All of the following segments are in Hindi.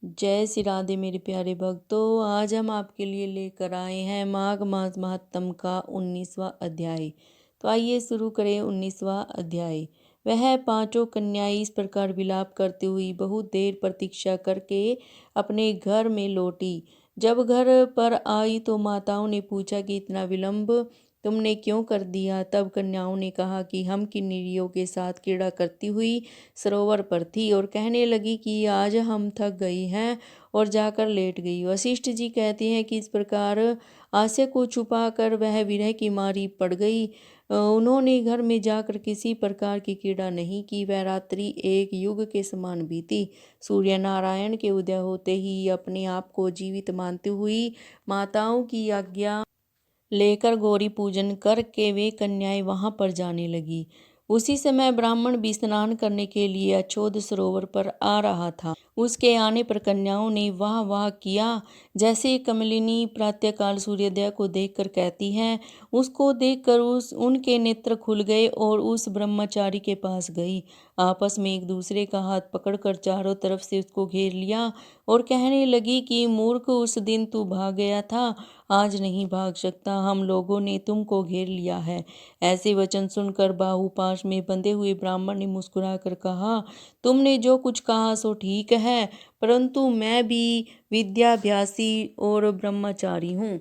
जय श्री राधे मेरे प्यारे भक्तों। आज हम आपके लिए लेकर आए हैं माघ मास महात्म का 19वां अध्याय। तो आइए शुरू करें 19वां अध्याय। वह पांचों कन्याएं इस प्रकार विलाप करती हुई बहुत देर प्रतीक्षा करके अपने घर में लौटी। जब घर पर आई तो माताओं ने पूछा कि इतना विलंब तुमने क्यों कर दिया। तब कन्याओं ने कहा कि हम किन्नरियों के साथ क्रीड़ा करती हुई सरोवर पर थी और कहने लगी कि आज हम थक गई हैं और जाकर लेट गई। वशिष्ठ जी कहते हैं कि इस प्रकार आशय को छुपाकर वह विरह की मारी पड़ गई। उन्होंने घर में जाकर किसी प्रकार की क्रीड़ा नहीं की। वह रात्रि एक युग के समान बीती। सूर्य नारायण के उदय होते ही अपने आप को जीवित मानती हुई माताओं की आज्ञा लेकर गौरी पूजन करके वे कन्याएं वहां पर जाने लगी। उसी समय ब्राह्मण भी स्नान करने के लिए अछोद सरोवर पर आ रहा था। उसके आने पर कन्याओं ने वाह वाह किया। जैसे कमलिनी प्रातःकाल सूर्योदय को देखकर कहती हैं, उसको देखकर उनके नेत्र खुल गए और उस ब्रह्मचारी के पास गई। आपस में एक दूसरे का हाथ पकड़कर चारों तरफ से उसको घेर लिया और कहने लगी कि मूर्ख, उस दिन तू भाग गया था, आज नहीं भाग सकता। हम लोगों ने तुमको घेर लिया है। ऐसे वचन सुनकर बाहुपाश में बंधे हुए ब्राह्मण ने मुस्कुराकर कहा, तुमने जो कुछ कहा सो ठीक है, परंतु मैं भी विद्याभ्यासी और ब्रह्मचारी हूँ।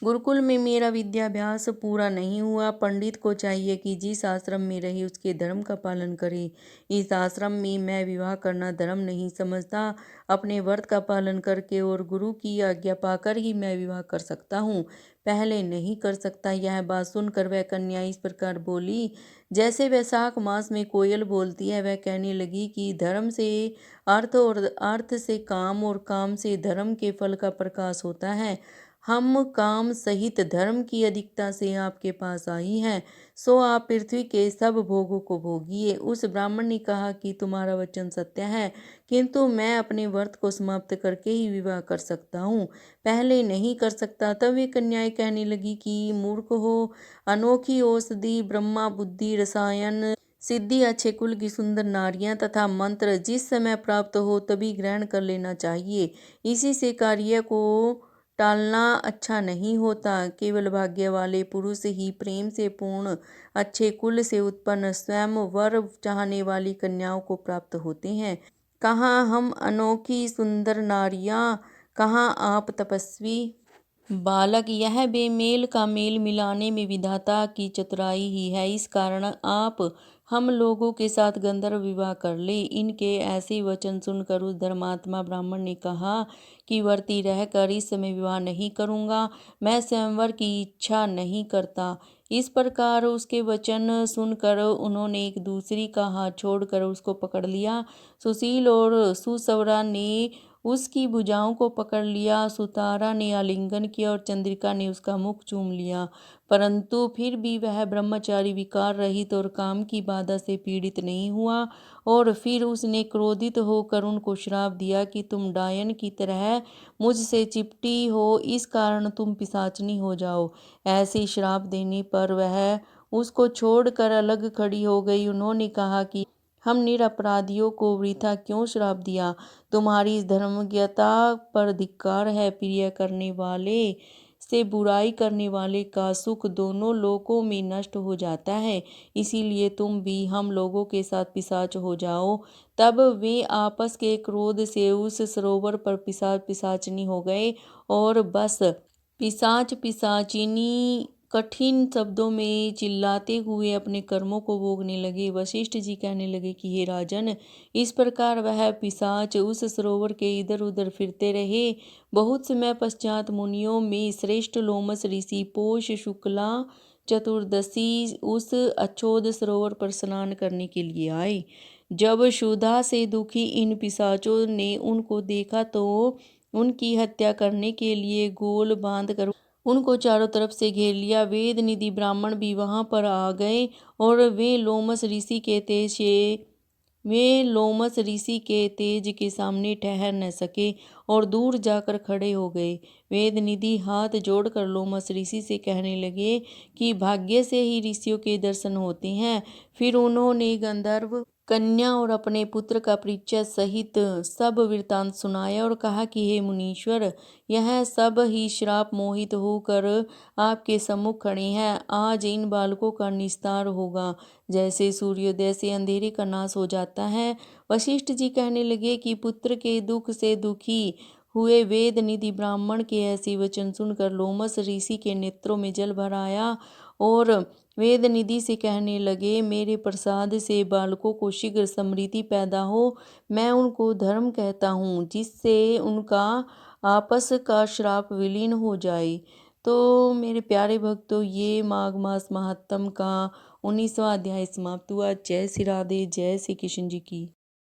गुरुकुल में मेरा विद्याभ्यास पूरा नहीं हुआ। पंडित को चाहिए कि जिस आश्रम में रहे उसके धर्म का पालन करे। इस आश्रम में मैं विवाह करना धर्म नहीं समझता। अपने व्रत का पालन करके और गुरु की आज्ञा पाकर ही मैं विवाह कर सकता हूँ, पहले नहीं कर सकता। यह बात सुनकर वह कन्या इस प्रकार बोली जैसे वैशाख मास में कोयल बोलती है। वह कहने लगी कि धर्म से अर्थ और अर्थ से काम और काम से धर्म के फल का प्रकाश होता है। हम काम सहित धर्म की अधिकता से आपके पास आई हैं, सो आप पृथ्वी के सब भोगों को भोगिए। उस ब्राह्मण ने कहा कि तुम्हारा वचन सत्य है, किंतु मैं अपने व्रत को समाप्त करके ही विवाह कर सकता हूँ, पहले नहीं कर सकता। तब वे कन्याएं कहने लगी कि मूर्ख हो, अनोखी औषधि ब्रह्मा बुद्धि रसायन सिद्धि अच्छे कुल की सुंदर नारियां तथा मंत्र जिस समय प्राप्त हो तभी ग्रहण कर लेना चाहिए। इसी से कार्य को टालना अच्छा नहीं होता। केवल भाग्य वाले पुरुष ही प्रेम से पूर्ण अच्छे कुल से उत्पन्न स्वयं वर चाहने वाली कन्याओं को प्राप्त होते हैं। कहाँ हम अनोखी सुंदर नारियां, कहाँ आप तपस्वी बालक। यह बेमेल का मेल मिलाने में विधाता की चतुराई ही है। इस कारण आप हम लोगों के साथ गंधर्व विवाह कर ले। इनके ऐसे वचन सुनकर उस धर्मात्मा ब्राह्मण ने कहा कि व्रती रहकर इस समय विवाह नहीं करूँगा, मैं स्वयंवर की इच्छा नहीं करता। इस प्रकार उसके वचन सुनकर उन्होंने एक दूसरी का हाथ छोड़कर उसको पकड़ लिया। सुशील और सुसवरा ने उसकी भुजाओं को पकड़ लिया। सुतारा ने आलिंगन किया और चंद्रिका ने उसका मुख चूम लिया, परंतु फिर भी वह ब्रह्मचारी विकार रहित और काम की बाधा से पीड़ित नहीं हुआ। और फिर उसने क्रोधित होकर उनको श्राप दिया कि तुम डायन की तरह मुझसे चिपटी हो, इस कारण तुम पिशाचनी हो जाओ। ऐसे श्राप देने पर वह उसको छोड़कर अलग खड़ी हो गई। उन्होंने कहा कि हम निरपराधियों को वृथा क्यों श्राप दिया। तुम्हारी इस धर्मज्ञता पर धिक्कार है। प्रिय करने वाले से बुराई करने वाले का सुख दोनों लोकों में नष्ट हो जाता है। इसीलिए तुम भी हम लोगों के साथ पिशाच हो जाओ। तब वे आपस के क्रोध से उस सरोवर पर पिशाच पिशाचनी हो गए और बस पिशाच पिशाचिनी कठिन शब्दों में चिल्लाते हुए अपने कर्मों को भोगने लगे। वशिष्ठ जी कहने लगे कि हे राजन, इस प्रकार वह पिशाच उस सरोवर के इधर उधर फिरते रहे। बहुत समय पश्चात मुनियों में श्रेष्ठ लोमस ऋषि पौष शुक्ला चतुर्दशी उस अछोद सरोवर पर स्नान करने के लिए आए। जब क्षुधा से दुखी इन पिशाचों ने उनको देखा तो उनकी हत्या करने के लिए गोल बांधकर उनको चारों तरफ से घेर लिया। वेद निधि ब्राह्मण भी वहां पर आ गए और वे लोमस ऋषि के तेज के सामने ठहर न सके और दूर जाकर खड़े हो गए। वेद निधि हाथ जोड़कर लोमस ऋषि से कहने लगे कि भाग्य से ही ऋषियों के दर्शन होते हैं। फिर उन्होंने गंधर्व कन्या और अपने पुत्र का परिचय सहित सब वृत्तांत सुनाया और कहा कि हे मुनीश्वर, यह सब ही श्राप मोहित होकर आपके सम्मुख खड़े हैं। आज इन बालकों का निस्तार होगा, जैसे सूर्योदय से अंधेरे का नाश हो जाता है। वशिष्ठ जी कहने लगे कि पुत्र के दुख से दुखी हुए वेद निधि ब्राह्मण के ऐसे वचन सुनकर लोमस ऋषि के नेत्रों में जल भर आया और वेद निधि से कहने लगे, मेरे प्रसाद से बालकों को शीघ्र समृद्धि पैदा हो। मैं उनको धर्म कहता हूँ, जिससे उनका आपस का श्राप विलीन हो जाए। तो मेरे प्यारे भक्तों, ये माघ मास महात्म का 19वां अध्याय समाप्त हुआ। जय श्री राधे, जय श्री कृष्ण जी की।